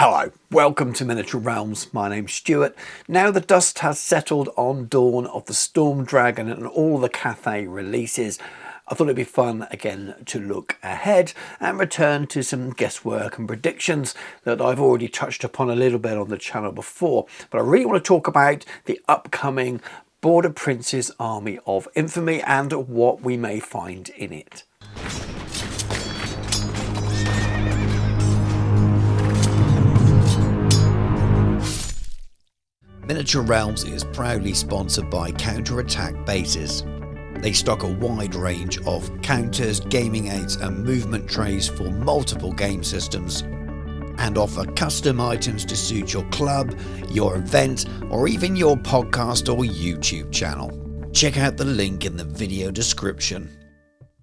Hello, welcome to Miniature Realms. My name's Stuart. Now the dust has settled on Dawn of the Storm Dragon and all the Cathay releases, I thought it'd be fun again to look ahead and return to some guesswork and predictions that I've already touched upon a little bit on the channel before. But I really want to talk about the upcoming Border Prince's Army of Infamy and what we may find in it. Miniature Realms is proudly sponsored by Counter-Attack Bases. They stock a wide range of counters, gaming aids and movement trays for multiple game systems and offer custom items to suit your club, your event or even your podcast or YouTube channel. Check out the link in the video description.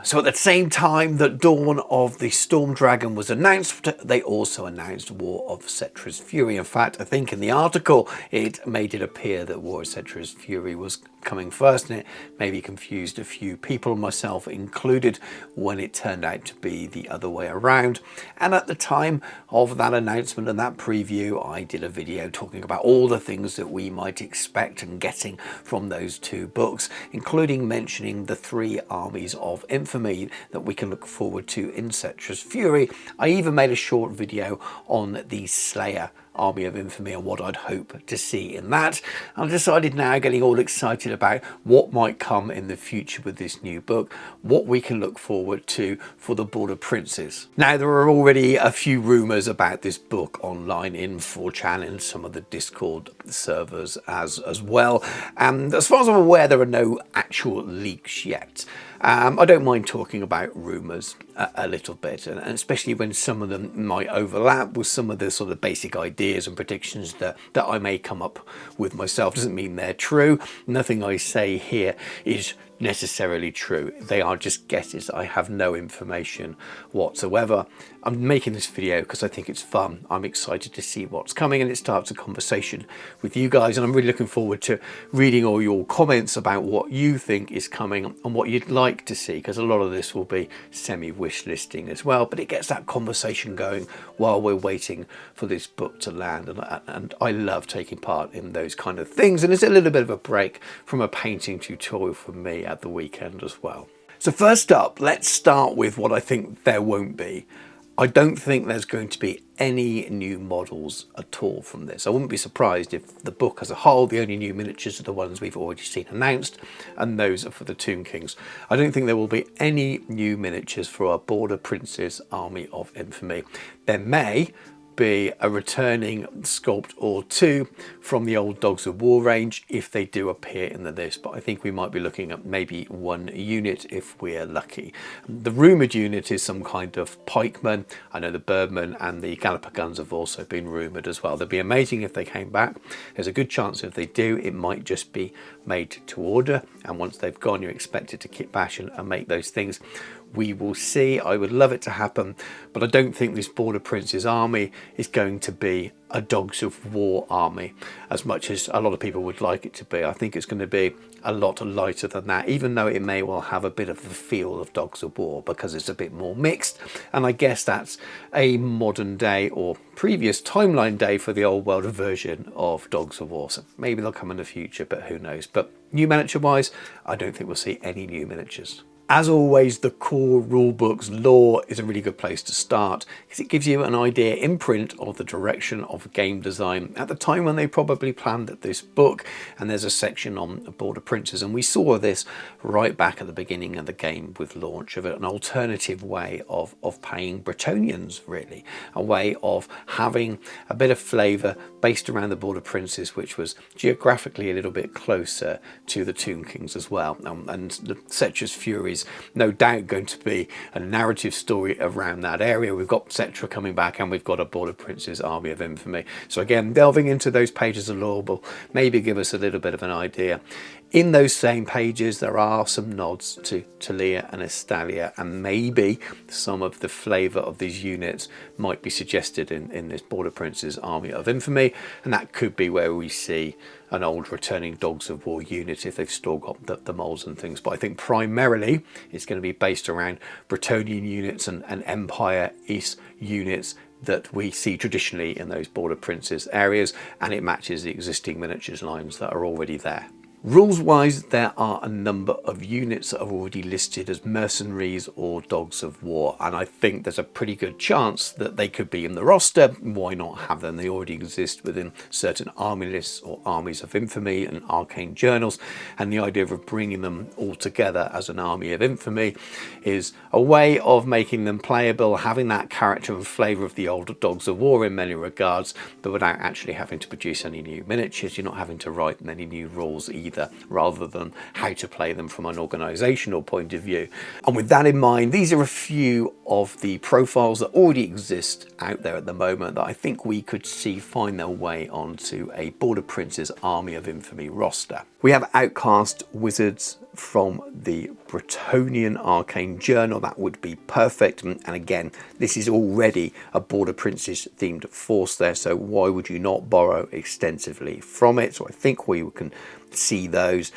So at the same time that Dawn of the Storm Dragon was announced, they also announced War of Cetra's Fury. In fact, I think in the article it made it appear that War of Cetra's Fury was coming first, and it maybe confused a few people, myself included, when it turned out to be the other way around. And at the time of that announcement and that preview, I did a video talking about all the things that we might expect and getting from those two books, including mentioning the three armies of Infamy that we can look forward to in Cetra's Fury. I even made a short video on the Slayer Army of Infamy and what I'd hope to see in that. I decided now, getting all excited about what might come in the future with this new book, what we can look forward to for the Border Princes. Now, there are already a few rumours about this book online in 4chan and some of the Discord servers as well. And as far as I'm aware, there are no actual leaks yet. I don't mind talking about rumours a little bit, and especially when some of them might overlap with some of the sort of basic ideas and predictions that I may come up with myself. Doesn't mean they're true. Nothing I say here is necessarily true. They are just guesses. I have no information whatsoever. I'm making this video because I think it's fun. I'm excited to see what's coming, and it starts a conversation with you guys, and I'm really looking forward to reading all your comments about what you think is coming and what you'd like to see, because a lot of this will be semi-wish listing as well, but it gets that conversation going while we're waiting for this book to land, and I love taking part in those kind of things, and it's a little bit of a break from a painting tutorial for me at the weekend as well. So first up, let's start with what I think there won't be. I don't think there's going to be any new models at all from this. I wouldn't be surprised if the book as a whole, the only new miniatures are the ones we've already seen announced, and those are for the Tomb Kings. I don't think there will be any new miniatures for our Border Prince's Army of Infamy. There may be a returning sculpt or two from the old Dogs of War range if they do appear in the list, but I think we might be looking at maybe one unit if we're lucky. The rumoured unit is some kind of pikeman. I know the Birdmen and the Galloper guns have also been rumoured as well. They'd be amazing if they came back. There's a good chance if they do, it might just be made to order, and once they've gone, you're expected to kit bash and make those things. We will see. I would love it to happen, but I don't think this Border Prince's army is going to be a Dogs of War army as much as a lot of people would like it to be. I think it's going to be a lot lighter than that, even though it may well have a bit of the feel of Dogs of War because it's a bit more mixed, and I guess that's a modern day or previous timeline day for the old world version of Dogs of War. So maybe they'll come in the future, but who knows. But new miniature wise, I don't think we'll see any new miniatures. As always, the core rulebook's lore is a really good place to start because it gives you an idea in print of the direction of game design at the time when they probably planned this book, and there's a section on Border Princes, and we saw this right back at the beginning of the game with launch of it, an alternative way of paying Bretonnians, really, a way of having a bit of flavour based around the Border Princes, which was geographically a little bit closer to the Tomb Kings as well, and the Cetra's Fury is no doubt going to be a narrative story around that area. We've got Cetra coming back, and we've got a Border Prince's Army of Infamy. So again, delving into those pages of lore will maybe give us a little bit of an idea. In those same pages, there are some nods to Talia and Estalia, and maybe some of the flavour of these units might be suggested in this Border Prince's Army of Infamy, and that could be where we see an old returning Dogs of War unit if they've still got the molds and things. But I think primarily it's going to be based around Bretonnian units and Empire East units that we see traditionally in those Border Princes areas, and it matches the existing miniatures lines that are already there. Rules-wise, there are a number of units that are already listed as mercenaries or dogs of war, and I think there's a pretty good chance that they could be in the roster. Why not have them? They already exist within certain army lists or armies of infamy and arcane journals, and the idea of bringing them all together as an army of infamy is a way of making them playable, having that character and flavour of the old dogs of war in many regards, but without actually having to produce any new miniatures. You're not having to write many new rules either, rather than how to play them from an organisational point of view. And with that in mind, these are a few of the profiles that already exist out there at the moment that I think we could see find their way onto a Border Princes Army of Infamy roster. We have Outcast Wizards from the Bretonnian Arcane Journal. That would be perfect, and again, this is already a Border Princes themed force there, so why would you not borrow extensively from it? So I think we can see those.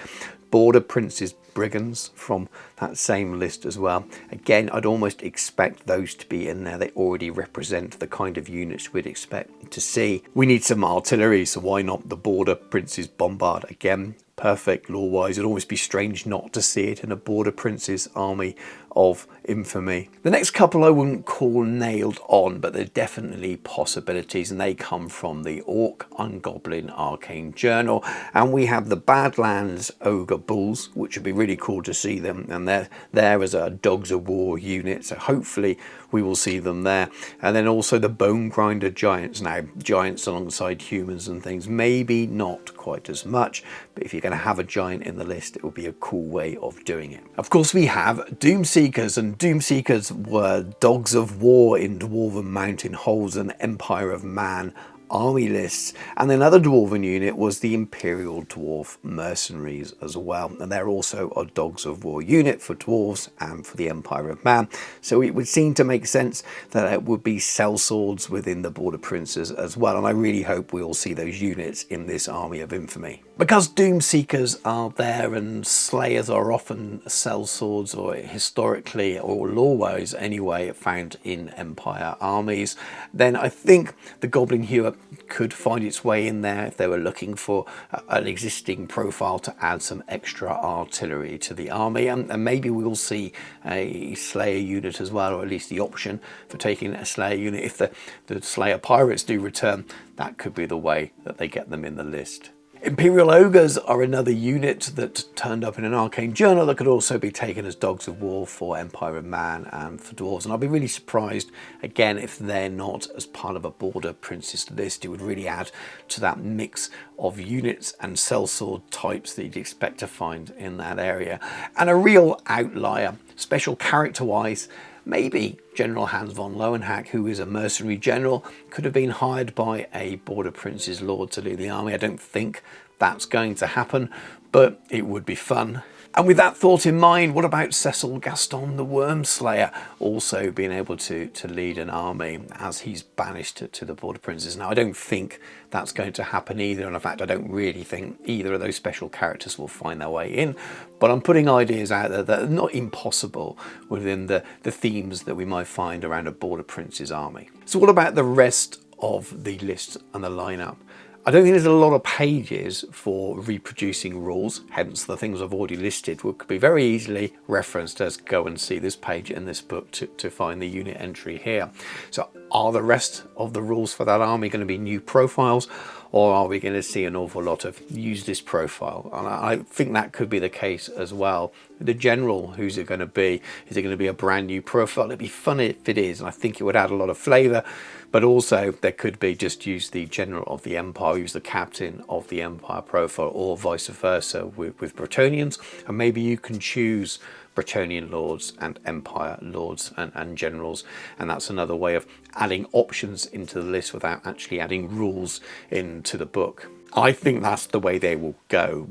Border Princes Brigands from that same list as well. Again, I'd almost expect those to be in there. They already represent the kind of units we'd expect to see. We need some artillery, so why not the Border Princes Bombard? Again, perfect lore-wise. It'd almost be strange not to see it in a Border Princes army of infamy. The next couple I wouldn't call nailed on, but they're definitely possibilities, and they come from the Orc Ungoblin Arcane Journal. And we have the Badlands Ogre Bulls, which would be really cool to see them, and they're there as a Dogs of War unit, so hopefully we will see them there. And then also the Bone Grinder Giants. Now, giants alongside humans and things, maybe not quite as much, but if you're going to have a giant in the list, it would be a cool way of doing it. Of course, we have Doomseekers, and Doomseekers were Dogs of War in Dwarven Mountain Holes and Empire of Man army lists, and another dwarven unit was the Imperial Dwarf Mercenaries as well, and they're also a Dogs of War unit for dwarves and for the Empire of Man, so it would seem to make sense that it would be sellswords within the Border Princes as well, and I really hope we will see those units in this army of infamy. Because Doomseekers are there and Slayers are often sellswords, or historically or lore-wise anyway, found in Empire armies, then I think the Goblin Hewer could find its way in there if they were looking for an existing profile to add some extra artillery to the army, and maybe we will see a Slayer unit as well, or at least the option for taking a Slayer unit. If the Slayer Pirates do return, that could be the way that they get them in the list. Imperial Ogres are another unit that turned up in an arcane journal that could also be taken as Dogs of War for Empire of Man and for dwarves, and I'll be really surprised again if they're not as part of a Border Princes list. It would really add to that mix of units and sellsword types that you'd expect to find in that area. And a real outlier, special character wise, maybe General Hans von Lohenhack, who is a mercenary general, could have been hired by a Border Princes lord to lead the army. I don't think that's going to happen, but it would be fun. And with that thought in mind, what about Cecil Gaston the Wormslayer also being able to lead an army as he's banished to the Border Princes? Now, I don't think that's going to happen either, and in fact I don't really think either of those special characters will find their way in, but I'm putting ideas out there that are not impossible within the themes that we might find around a Border Princes army. So what about the rest of the list and the lineup? I don't think there's a lot of pages for reproducing rules, hence the things I've already listed could be very easily referenced as go and see this page in this book to find the unit entry here. So are the rest of the rules for that army going to be new profiles, or are we going to see an awful lot of use this profile? And I think that could be the case as well. The general, who's it going to be? Is it going to be a brand new profile? It'd be fun if it is, and I think it would add a lot of flavour, but also there could be just use the general of the Empire, use the captain of the Empire profile, or vice versa with Bretonnians, and maybe you can choose Bretonnian lords and Empire lords and generals, and that's another way of adding options into the list without actually adding rules into the book. I think that's the way they will go.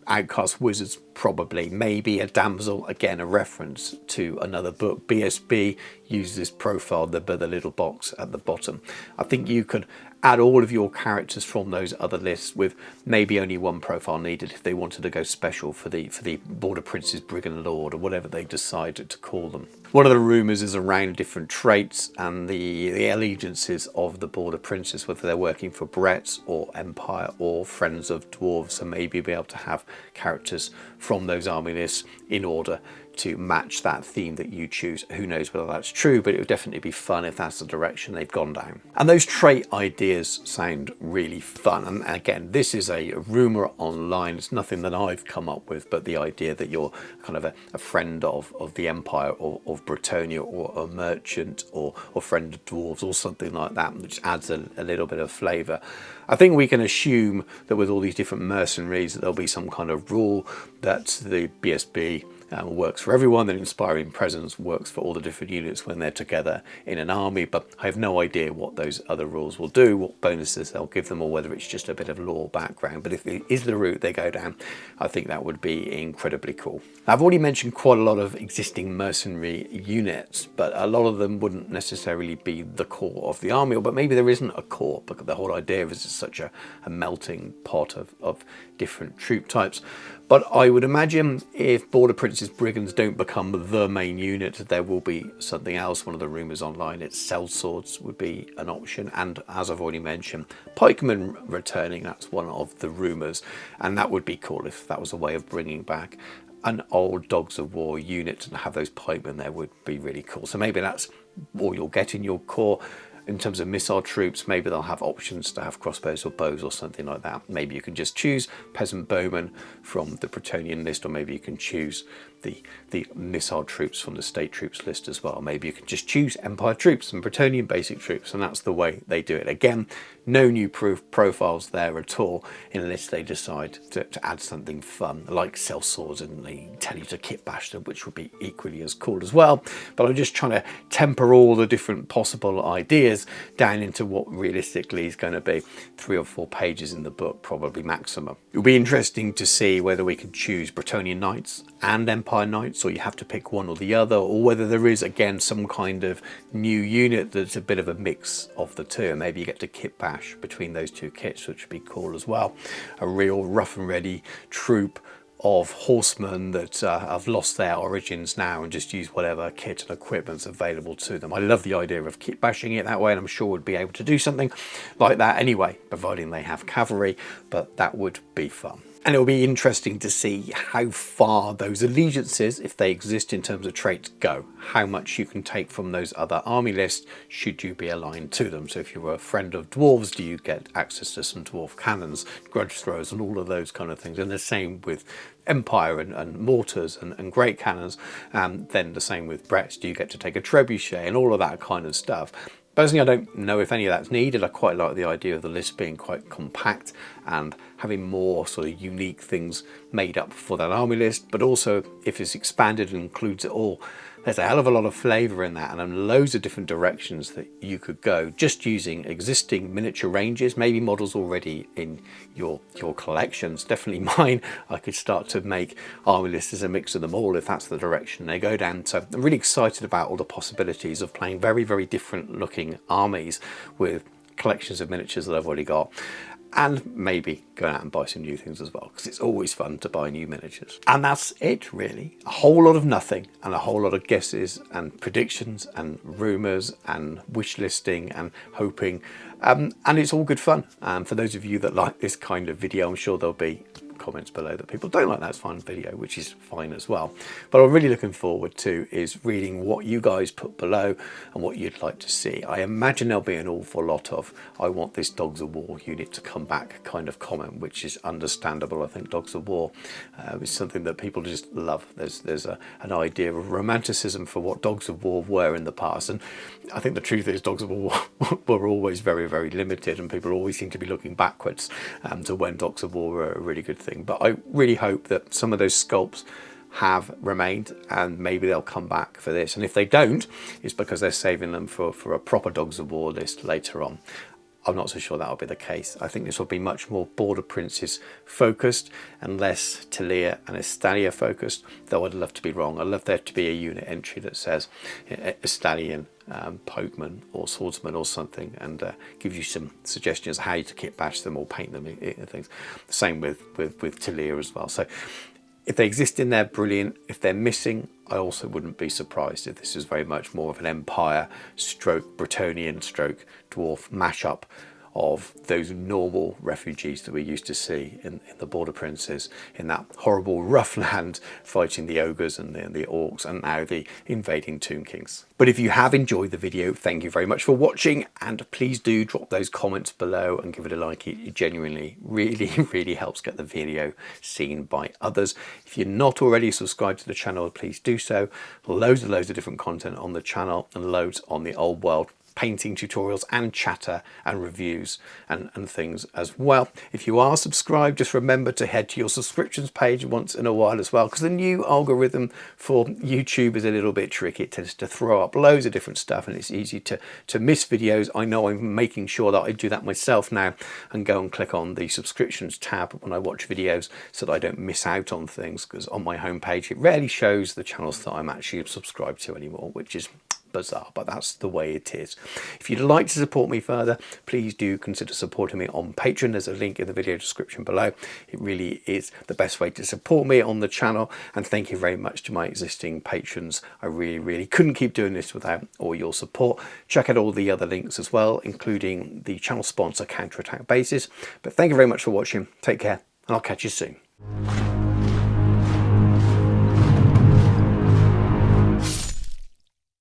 Outcast Wizards probably, maybe a damsel, again a reference to another book. BSB uses this profile, the little box at the bottom. I think you could add all of your characters from those other lists with maybe only one profile needed if they wanted to go special for the Border Prince's Brigand Lord or whatever they decided to call them. One of the rumours is around different traits and the allegiances of the Border Princes, whether they're working for Bretts or Empire or Friends of Dwarves, so maybe be able to have characters from those army lists in order to match that theme that you choose. Who knows whether that's true, but it would definitely be fun if that's the direction they've gone down. And those trait ideas sound really fun. And again, this is a rumour online. It's nothing that I've come up with, but the idea that you're kind of a friend of the Empire or of Bretonnia, or a merchant or friend of Dwarves or something like that, which adds a little bit of flavour. I think we can assume that with all these different mercenaries that there'll be some kind of rule that the BSB works for everyone, that Inspiring Presence works for all the different units when they're together in an army, but I have no idea what those other rules will do, what bonuses they'll give them, or whether it's just a bit of lore background. But if it is the route they go down, I think that would be incredibly cool. Now, I've already mentioned quite a lot of existing mercenary units, but a lot of them wouldn't necessarily be the core of the army, but maybe there isn't a core, because the whole idea is it's such a melting pot of different troop types. But I would imagine if Border Prince's Brigands don't become the main unit, there will be something else. One of the rumours online, it's sellswords would be an option. And as I've already mentioned, pikemen returning, that's one of the rumours. And that would be cool if that was a way of bringing back an old Dogs of War unit, and have those pikemen there would be really cool. So maybe that's all you'll get in your core. In terms of missile troops, maybe they'll have options to have crossbows or bows or something like that. Maybe you can just choose peasant bowmen from the Bretonnian list, or maybe you can choose the missile troops from the state troops list as well. Maybe you can just choose Empire troops and Bretonnian basic troops, and that's the way they do it. Again, no new profiles there at all, unless they decide to add something fun like sellswords, and they tell you to kit bash them, which would be equally as cool as well. But I'm just trying to temper all the different possible ideas down into what realistically is going to be 3 or 4 pages in the book, probably maximum. It'll be interesting to see whether we can choose Bretonnian Knights and Empire Knights, or you have to pick one or the other, or whether there is again some kind of new unit that's a bit of a mix of the two, and maybe you get to kit bash between those two kits, which would be cool as well. A real rough and ready troop of horsemen that have lost their origins now and just use whatever kit and equipment's available to them. I love the idea of kit bashing it that way, and I'm sure we'd be able to do something like that anyway, providing they have cavalry, but that would be fun. And it'll be interesting to see how far those allegiances, if they exist in terms of traits, go. How much you can take from those other army lists should you be aligned to them. So if you're a friend of dwarves, do you get access to some dwarf cannons, grudge throws, and all of those kind of things. And the same with Empire and mortars and great cannons. Then the same with Bretts, do you get to take a trebuchet and all of that kind of stuff. Personally, I don't know if any of that's needed. I quite like the idea of the list being quite compact and having more sort of unique things made up for that army list. But also, if it's expanded and includes it all, there's a hell of a lot of flavour in that, and loads of different directions that you could go just using existing miniature ranges, maybe models already in your collections. Definitely mine. I could start to make army lists as a mix of them all if that's the direction they go down. So I'm really excited about all the possibilities of playing very, very different looking armies with collections of miniatures that I've already got. And maybe go out and buy some new things as well, because it's always fun to buy new miniatures. And that's it, really. A whole lot of nothing and a whole lot of guesses and predictions and rumours and wish listing and hoping. And it's all good fun. For those of you that like this kind of video, I'm sure there'll be comments below that people don't like that fun video, which is fine as well. But I'm really looking forward to is reading what you guys put below and what you'd like to see. I imagine there'll be an awful lot of I want this Dogs of War unit to come back kind of comment, which is understandable. I think Dogs of War is something that people just love. There's an idea of romanticism for what Dogs of War were in the past, and I think the truth is Dogs of War were always very, very limited, and people always seem to be looking backwards to when Dogs of War were a really good thing. But I really hope that some of those sculpts have remained, and maybe they'll come back for this. And if they don't, it's because they're saving them for a proper Dogs of War list later on. I'm not so sure that'll be the case. I think this will be much more Border Princes focused and less Talia and Estalia focused, though I'd love to be wrong. I'd love there to be a unit entry that says Estalian pikemen or swordsmen or something, and gives you some suggestions how to kit bash them or paint them and things. The same with Talia as well. So if they exist in there, brilliant. If they're missing, I also wouldn't be surprised if this is very much more of an Empire stroke Bretonnian stroke dwarf mashup of those normal refugees that we used to see in the Border Princes, in that horrible rough land fighting the ogres and the orcs, and now the invading Tomb Kings. But if you have enjoyed the video, thank you very much for watching, and please do drop those comments below and give it a like. It genuinely really helps get the video seen by others. If you're not already subscribed to the channel, please do so. Loads of different content on the channel, and loads on the old world painting tutorials and chatter and reviews and things as well. If you are subscribed, just remember to head to your subscriptions page once in a while as well, because the new algorithm for YouTube is a little bit tricky. It tends to throw up loads of different stuff, and it's easy to miss videos. I know I'm making sure that I do that myself now, and go and click on the subscriptions tab when I watch videos so that I don't miss out on things, because on my homepage it rarely shows the channels that I'm actually subscribed to anymore, which is bizarre, but that's the way it is. If you'd like to support me further, please do consider supporting me on Patreon. There's a link in the video description below. It really is the best way to support me on the channel, and thank you very much to my existing patrons. I really couldn't keep doing this without all your support. Check out all the other links as well, including the channel sponsor Counterattack Bases. But thank you very much for watching. Take care, and I'll catch you soon.